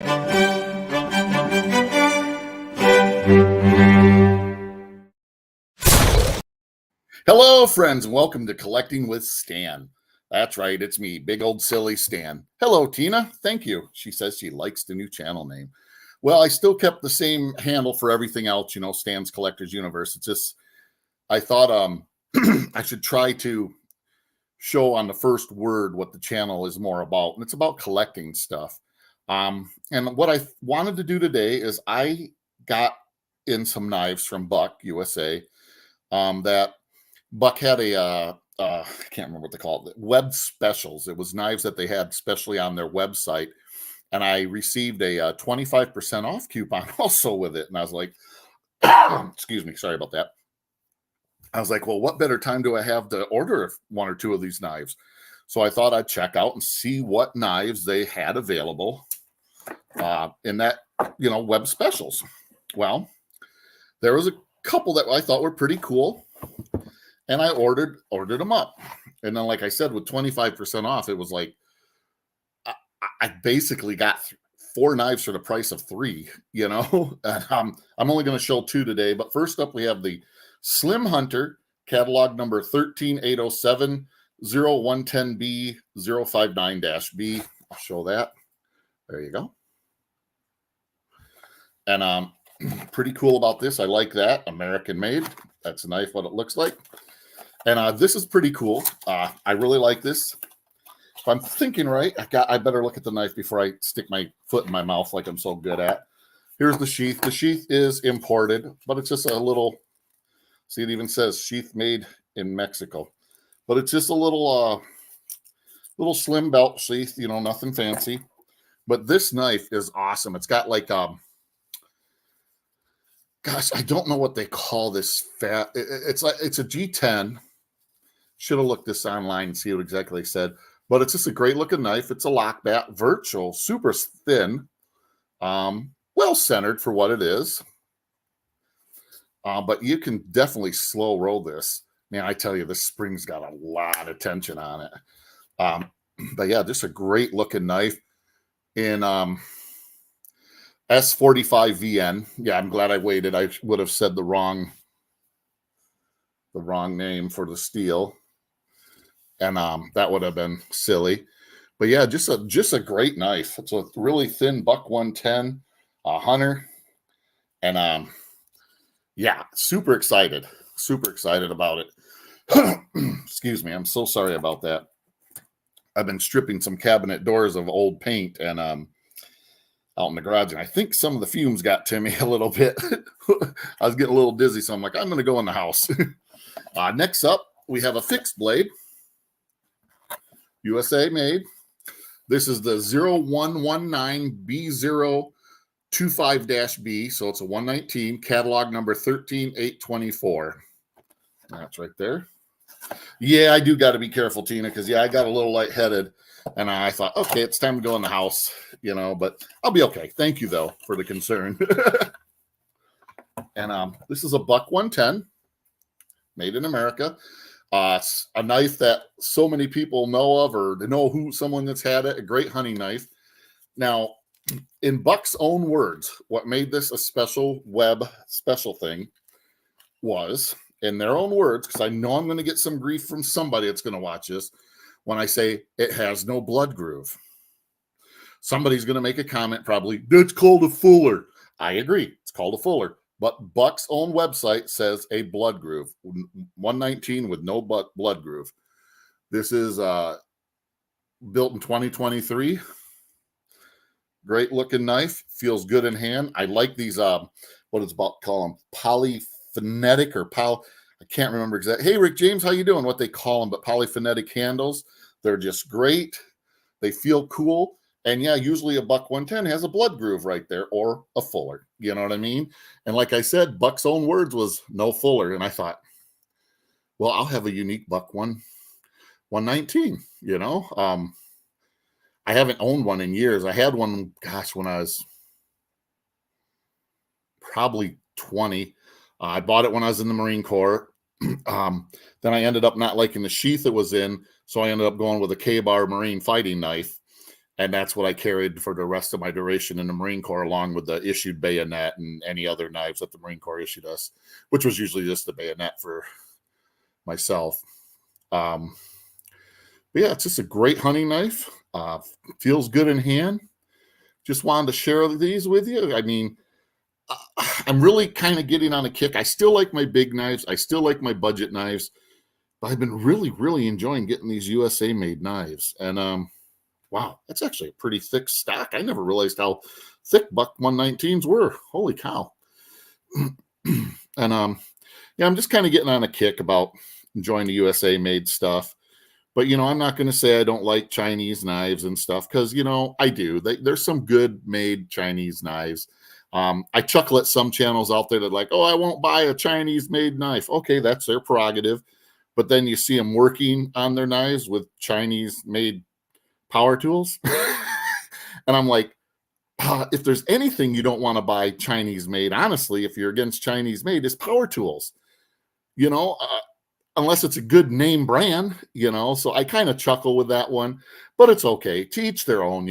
Hello, friends, and welcome to Collecting with Stan. That's right, it's me, big old silly Stan. Hello, Tina. Thank you. She says she likes the new channel name. Well, I still kept the same handle for everything else, Stan's Collector's Universe. It's just, I thought I should try to show on the first word what the channel is more about, and it's about collecting stuff. And what I wanted to do today is I got in some knives from Buck USA that Buck had I can't remember what they call it, web specials. It was knives that they had specially on their website. And I received a 25% off coupon also with it. And I was like, excuse me, sorry about that. I was like, well, what better time do I have to order one or two of these knives? So I thought I'd check out and see what knives they had available in that, web specials. Well, there was a couple that I thought were pretty cool. And I ordered them up. And then, like I said, with 25% off, it was like, I basically got 4 knives for the price of 3, And, I'm only going to show 2 today. But first up, we have the Slim Hunter, catalog number 13807 0110B 059-B. I'll show that. There you go. And pretty cool about this. I like that. American made. That's a knife, what it looks like. And this is pretty cool. I really like this. If I'm thinking right, I better look at the knife before I stick my foot in my mouth like I'm so good at. Here's the sheath. The sheath is imported, but it's just a little, see, it even says sheath made in Mexico. But it's just a little slim belt sheath, nothing fancy. But this knife is awesome. It's got like, gosh, I don't know what they call this fat. It's a G10. Should have looked this online and see what exactly they said. But it's just a great looking knife. It's a lockback, virtual, super thin, well centered for what it is. But you can definitely slow roll this. Man, I tell you, this spring's got a lot of tension on it. But yeah, just a great looking knife in S45VN. Yeah, I'm glad I waited. I would have said the wrong name for the steel. And that would have been silly. But yeah, just a great knife. It's a really thin Buck 110 Hunter. And yeah, super excited about it. Excuse me, I'm so sorry about that. I've been stripping some cabinet doors of old paint and out in the garage, and I think some of the fumes got to me a little bit. I was getting a little dizzy, so I'm like, I'm going to go in the house. Next up, we have a fixed blade. USA made. This is the 0119B025-B, so it's a 119, catalog number 13824. That's right there. Yeah, I do got to be careful, Tina, because, I got a little lightheaded, and I thought, okay, it's time to go in the house, but I'll be okay. Thank you, though, for the concern. And this is a Buck 110, made in America. A knife that so many people know of, or they know someone that's had it, a great hunting knife. Now, in Buck's own words, what made this a special thing was, in their own words, because I know I'm going to get some grief from somebody that's going to watch this, when I say it has no blood groove. Somebody's going to make a comment probably, that's called a fuller. I agree. It's called a fuller. But Buck's own website says a blood groove, 119 with no blood groove. This is built in 2023. Great looking knife. Feels good in hand. I like these, what it's about, call them polyphonetic or I can't remember exactly. Hey, Rick James, how you doing? What they call them, but polyphonetic handles. They're just great. They feel cool. And yeah, usually a Buck 110 has a blood groove right there, or a fuller. You know what I mean? And like I said, Buck's own words was no fuller. And I thought, well, I'll have a unique Buck 119, I haven't owned one in years. I had one, gosh, when I was probably 20. I bought it when I was in the Marine Corps. Then I ended up not liking the sheath it was in, so I ended up going with a K-bar Marine fighting knife. And that's what I carried for the rest of my duration in the Marine Corps, along with the issued bayonet and any other knives that the Marine Corps issued us, which was usually just the bayonet for myself. But yeah, it's just a great hunting knife. Feels good in hand. Just wanted to share these with you. I mean, I'm really kind of getting on a kick. I still like my big knives. I still like my budget knives. But I've been really, really enjoying getting these USA made knives. And wow, that's actually a pretty thick stock. I never realized how thick Buck 119s were. Holy cow. And yeah, I'm just kind of getting on a kick about enjoying the USA made stuff. But, I'm not going to say I don't like Chinese knives and stuff because, I do. There's some good made Chinese knives. I chuckle at some channels out there that like, oh, I won't buy a Chinese made knife. Okay, that's their prerogative. But then you see them working on their knives with Chinese made power tools. And I'm like, if there's anything you don't want to buy Chinese made, honestly, if you're against Chinese made, is power tools. Unless it's a good name brand, so I kind of chuckle with that one, but it's okay. To each their own,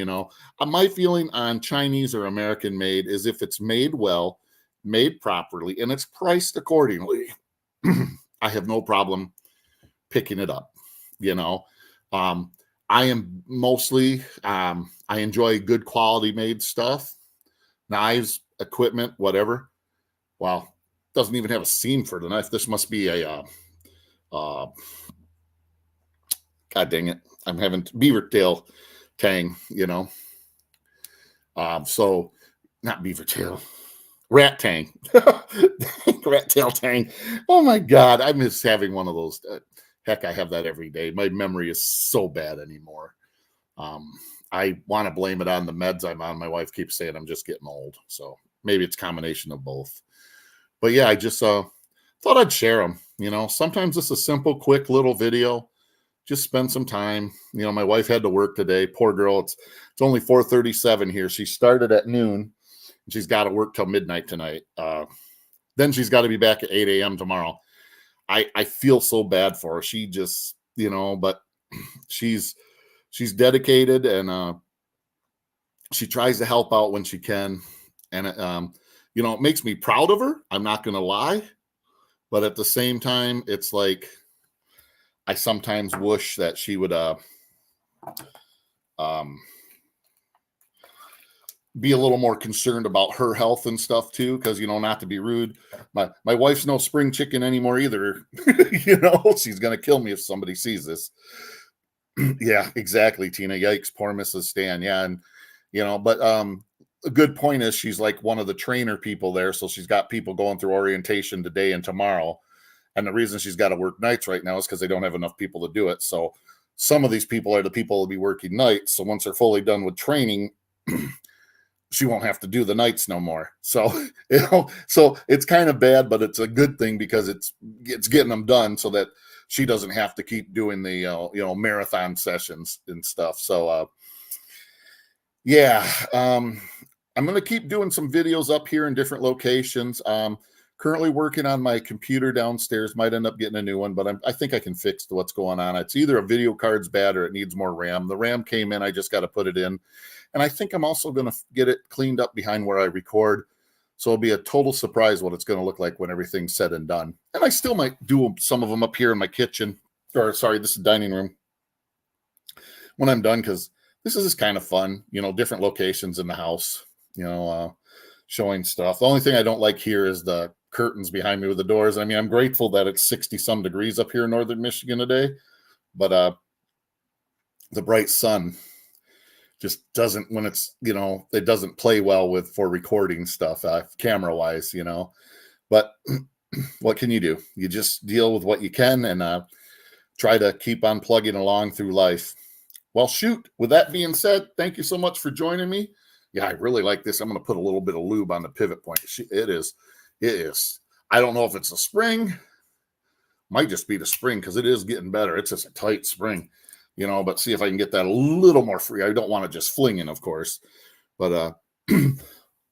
My feeling on Chinese or American made is if it's made well, made properly, and it's priced accordingly, I have no problem picking it up. I am mostly, I enjoy good quality made stuff, knives, equipment, whatever. Wow, doesn't even have a seam for the knife. This must be a, God dang it. I'm having beaver tail tang, so not beaver tail, rat tang, rat tail tang. Oh my God. I miss having one of those. Heck, I have that every day. My memory is so bad anymore. I want to blame it on the meds I'm on. My wife keeps saying I'm just getting old. So maybe it's a combination of both. But yeah, I just thought I'd share them. Sometimes it's a simple, quick little video. Just spend some time. My wife had to work today. Poor girl. It's only 4:37 here. She started at noon. And she's got to work till midnight tonight. Then she's got to be back at 8 a.m. tomorrow. I feel so bad for her. She just, but she's dedicated and she tries to help out when she can. And, it makes me proud of her. I'm not going to lie. But at the same time, it's like I sometimes wish that she would be a little more concerned about her health and stuff too, because not to be rude, my wife's no spring chicken anymore either. She's gonna kill me if somebody sees this. Yeah, exactly, Tina. Yikes, poor Mrs. Stan. Yeah, and but a good point is she's like one of the trainer people there, so she's got people going through orientation today and tomorrow. And the reason she's got to work nights right now is because they don't have enough people to do it. So some of these people are the people who will be working nights. So once they're fully done with training, she won't have to do the nights no more. So, so it's kind of bad, but it's a good thing because it's getting them done so that she doesn't have to keep doing the, marathon sessions and stuff. So, yeah, I'm going to keep doing some videos up here in different locations. Currently working on my computer downstairs. Might end up getting a new one, but I think I can fix what's going on. It's either a video card's bad or it needs more RAM. The RAM came in. I just got to put it in. And I think I'm also going to get it cleaned up behind where I record. So it'll be a total surprise what it's going to look like when everything's said and done. And I still might do some of them up here in my kitchen. Or sorry, this is dining room. When I'm done, because this is just kind of fun. Different locations in the house. Showing stuff. The only thing I don't like here is the curtains behind me with the doors. I mean, I'm grateful that it's 60 some degrees up here in northern Michigan today, but the bright sun just doesn't, when it's, it doesn't play well for recording stuff, camera wise, but what can you do? You just deal with what you can and try to keep on plugging along through life. Well, shoot, with that being said, thank you so much for joining me. Yeah, I really like this. I'm going to put a little bit of lube on the pivot point. It is. I don't know if it's a spring. Might just be the spring because it is getting better. It's just a tight spring, but see if I can get that a little more free. I don't want to just fling in, of course. But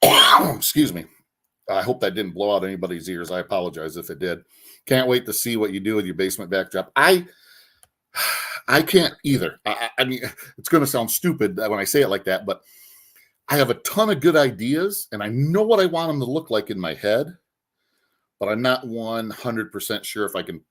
excuse me. I hope that didn't blow out anybody's ears. I apologize if it did. Can't wait to see what you do with your basement backdrop. I can't either. I mean, it's going to sound stupid when I say it like that, but I have a ton of good ideas and I know what I want them to look like in my head, but I'm not 100% sure if I can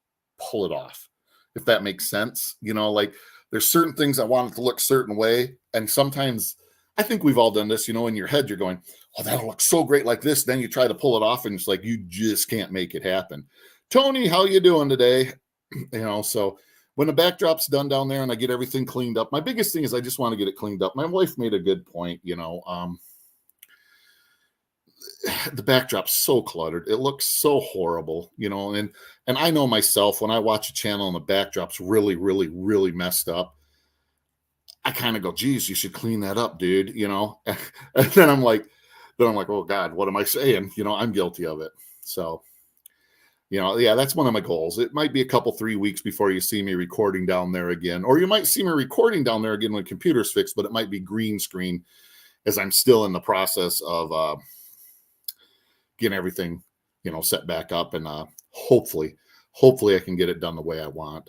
pull it off, if that makes sense. Like there's certain things I want it to look certain way. And sometimes I think we've all done this, in your head, you're going, oh, that'll look so great like this. Then you try to pull it off and it's like, you just can't make it happen. Tony, how you doing today? So when the backdrop's done down there and I get everything cleaned up, my biggest thing is I just want to get it cleaned up. My wife made a good point, the backdrop's so cluttered. It looks so horrible, and I know myself when I watch a channel and the backdrop's really, really, really messed up, I kind of go, geez, you should clean that up, dude, and then I'm like, oh God, what am I saying? I'm guilty of it. So, yeah, that's one of my goals. It might be a couple, 3 weeks before you see me recording down there again, or you might see me recording down there again when the computer's fixed, but it might be green screen as I'm still in the process of getting everything, set back up, and hopefully I can get it done the way I want.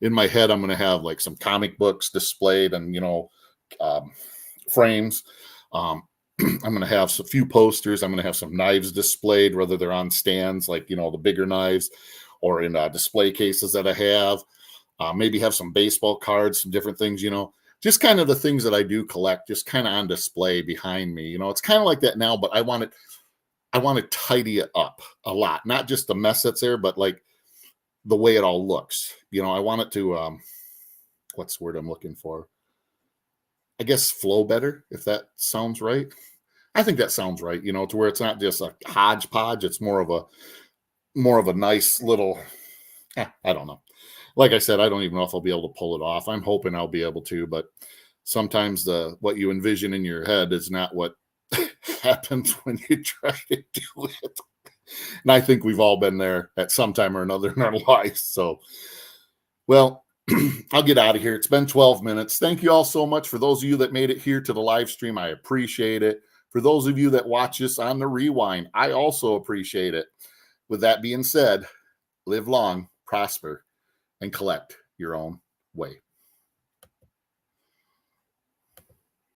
In my head, I'm going to have like some comic books displayed and, frames. I'm going to have a few posters. I'm going to have some knives displayed, whether they're on stands, like, the bigger knives, or in display cases that I have. Maybe have some baseball cards, some different things, just kind of the things that I do collect, just kind of on display behind me. It's kind of like that now, but I want to tidy it up a lot, not just the mess that's there, but like the way it all looks. I want it to, what's the word I'm looking for? I guess flow better, if that sounds right. I think that sounds right, to where it's not just a hodgepodge. It's more of a nice little, I don't know. Like I said, I don't even know if I'll be able to pull it off. I'm hoping I'll be able to, but sometimes what you envision in your head is not what happens when you try to do it. And I think we've all been there at some time or another in our lives. So, well, I'll get out of here. It's been 12 minutes. Thank you all so much. For those of you that made it here to the live stream, I appreciate it. For those of you that watch this on the rewind, I also appreciate it. With that being said, live long, prosper, and collect your own way.